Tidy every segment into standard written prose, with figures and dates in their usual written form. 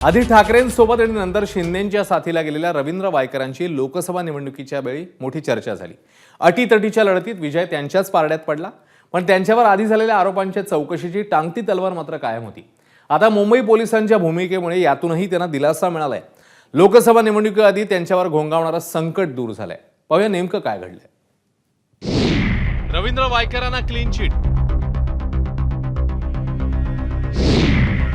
आधी ठाकरेंसोबत आणि नंतर शिंदेंच्या साथीला गेलेल्या रवींद्र वायकरांची लोकसभा निवडणुकीच्या वेळी मोठी चर्चा झाली। अटीतटीच्या लढतीत विजय त्यांच्याच पारड्यात पडला, पण त्यांच्यावर आधी झालेल्या आरोपांच्या चौकशीची टांगती तलवार मात्र कायम होती। आता मुंबई पोलिसांच्या भूमिकेमुळे यातूनही त्यांना दिलासा मिळालाय। लोकसभा निवडणुकीआधी त्यांच्यावर घोंगावणारं संकट दूर झालंय। पाहूया नेमकं काय घडलंय। रवींद्र वायकरांना क्लीन चिट,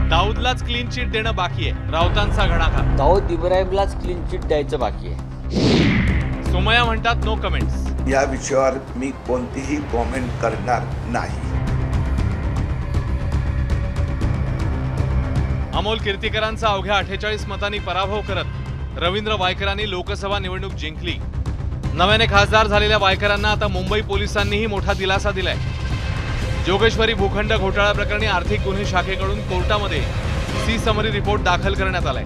दाऊदलाच क्लीन चिट देणं बाकी आहे। राऊतांचा घणाघात, दाऊद इब्राहिमलाच क्लीन चिट द्यायचं बाकी आहे। सोमय्या म्हणतात नो कमेंट्स। या विषयावर मी कोणतीही कॉमेंट करणार नाही। अमोल कीर्तीकरांचा अवघ्या 48 मतांनी पराभव करत रवींद्र वायकरांनी लोकसभा निवडणूक जिंकली। नव्याने खासदार झालेल्या वायकरांना आता मुंबई पोलिसांनीही मोठा दिलासा दिलाय। जोगेश्वरी भूखंड घोटाळा प्रकरणी आर्थिक गुन्हे शाखेकडून कोर्टामध्ये सी समरी रिपोर्ट दाखल करण्यात आलाय।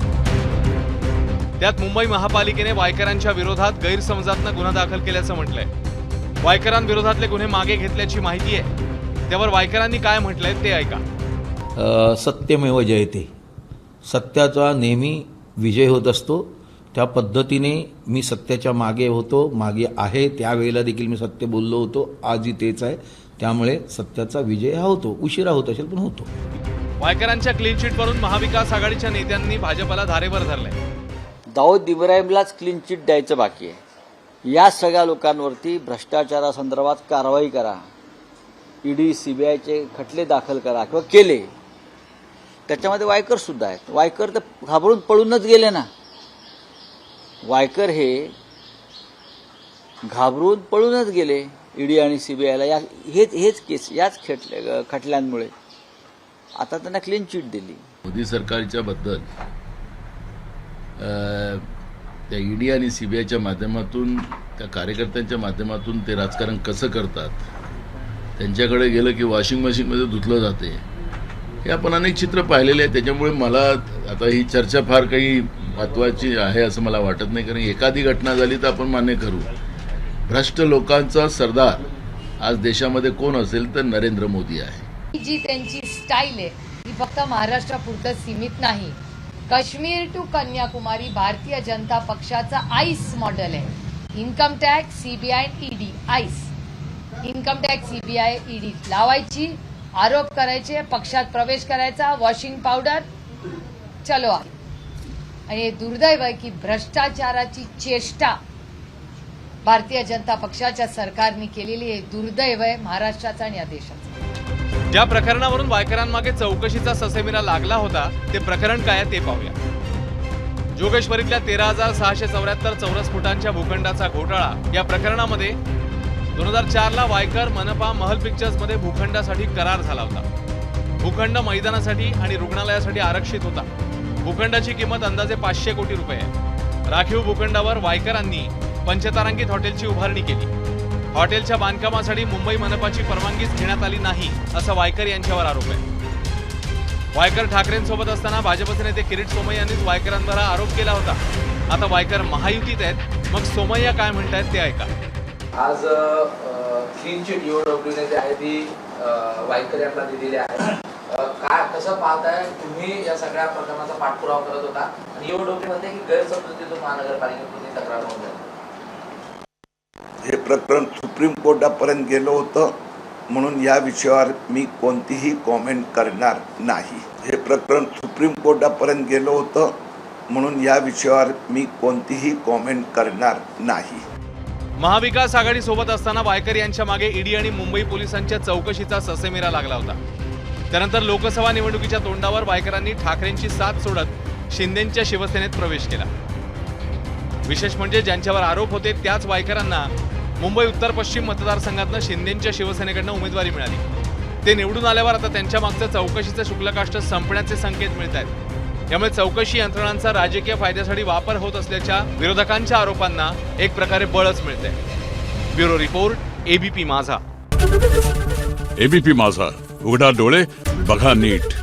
त्यात मुंबई महापालिकेने वायकरांच्या विरोधात गैरसमजातनं गुन्हा दाखल केल्याचं म्हटलंय। वायकरांविरोधातले गुन्हे मागे घेतल्याची माहिती आहे। त्यावर वायकरांनी काय म्हटलंय ते ऐका। सत्यमेव जयते, सत्याचा नेहमी विजय होत असतो। त्या पद्धतीने मी सत्याच्या मागे होतो, मागे आहे। त्यावेळेला देखील मी सत्य बोललो होतो, आजही तेच आहे। त्यामुळे सत्याचा विजय हा होतो, उशिरा होत असेल पण होतो। वायकरांच्या क्लीन चिटवरून महाविकास आघाडीच्या नेत्यांनी भाजपला धारेवर धरलंय। दाऊद इब्राहिमलाच क्लीन चिट द्यायचं बाकी आहे। या सगळ्या लोकांवरती भ्रष्टाचारासंदर्भात कारवाई करा, ईडी सीबीआयचे खटले दाखल करा किंवा केले। त्याच्यामध्ये वायकर सुद्धा आहेत। वायकर तर घाबरून पळूनच गेले ना। वायकर हे घाबरून पळूनच गेले ईडी आणि सीबीआयला। हेच केस, याच खटल्यांमुळे आता त्यांना क्लीन चिट दिली। मोदी सरकारच्या बद्दल त्या ईडी आणि सीबीआयच्या माध्यमातून, त्या कार्यकर्त्यांच्या माध्यमातून ते राजकारण कसं करतात, त्यांच्याकडे गेलं की वॉशिंग मशीनमध्ये धुतलं जाते, हे आपण अनेक चित्र पाहिलेले आहे। त्याच्यामुळे मला आता ही चर्चा फार काही महत्त्वाची आहे असं मला वाटत नाही, कारण एखादी घटना झाली तर आपण मान्य करू। भ्रष्ट लोकांचा सरदार आज देशामध्ये कोण असेल तर नरेंद्र मोदी आहे। जी त्यांची स्टाईल आहे ती फक्त महाराष्ट्रापुरतं सीमित नाही। काश्मीर टू कन्याकुमारी भारतीय जनता पक्षाचा आईस मॉडेल आहे। Income tax, CBI, ED, ice. Income tax, CBI, ED लावायची, आरोप करायचे, पक्षात प्रवेश करायचा, वॉशिंग पावडर, चलो। आणि हे दुर्दैव आहे की भ्रष्टाचाराची चेष्टा भारतीय जनता पक्षाच्या सरकारने केलेली आहे। दुर्दैव आहे महाराष्ट्राचा आणि या देशाचा। ज्या प्रकरणावरून वायकरांमागे चौकशीचा ससेमिरा लागला होता ते प्रकरण काय ते पाहूया। जोगेश्वरीतल्या 13,674 चौरस फुटांच्या भूखंडाचा घोटाळा। या प्रकरणामध्ये 2004ला वायकर मनपा महल पिक्चर्समध्ये भूखंडासाठी करार झाला होता। भूखंड मैदानासाठी आणि रुग्णालयासाठी आरक्षित होता। भूखंडाची किंमत अंदाजे 500 कोटी रुपये आहे। राखीव भूखंडावर वायकरांनी पंचतारांकित हॉटेलची उभारणी केली। हॉटेलच्या बांधकामासाठी मुंबई मनपाची परवानगीच घेण्यात आली नाही असं वायकर यांच्यावर आरोप आहे। वायकर ठाकरेंसोबत असताना भाजपचे नेते किरीट सोमय्या यांनीच वायकरांवर हा आरोप केला होता। आता वायकर महायुतीत आहेत, मग सोमय्या काय म्हणतायत ते ऐका। आज क्लीन चिट ईओडब्ल्यूने जी आहे ती वायकर यांना दिलेली आहे। काय कसं पाहताय तुम्ही? या सगळ्या प्रकरणाचा पाठपुरावा करत होता आणि ईओडब्ल्यू मध्ये की गैरसमजुतीतून महानगरपालिकेतून तक्रार नोंदवली। हे प्रकरण सुप्रीम कोर्टापर्यंत गेलं होतं, म्हणून या विषयावर मी कोणतीही कॉमेंट करणार नाही। हे प्रकरण सुप्रीम कोर्टापर्यंत गेलं होतं, म्हणून या विषयावर मी कोणतीही कॉमेंट करणार नाही। महाविकास आघाडी सोबत असताना वायकर यांच्या मागे ईडी आणि मुंबई पोलिसांच्या चौकशीचा ससेमिरा लागला होता। त्यानंतर लोकसभा निवडणुकीच्या तोंडावर वायकरांनी ठाकरेंची साथ सोडत शिंदेंच्या शिवसेनेत प्रवेश केला। विशेष म्हणजे ज्यांच्यावर आरोप होते त्याच वायकरांना मुंबई उत्तर पश्चिम मतदारसंघातनं शिंदेंच्या शिवसेनेकडनं उमेदवारी मिळाली। ते निवडून आल्यावर आता त्यांच्या मागचं चौकशीचं शुक्लकाष्ठ संपण्याचे संकेत मिळत आहेत। यामुळे चौकशी यंत्रणांचा राजकीय फायद्यासाठी वापर होत असल्याच्या विरोधकांच्या आरोपांना एक प्रकारे बळच मिळते। ब्युरो रिपोर्ट, एबीपी माझा। एबीपी माझा, उघडा डोळे बघा नीट।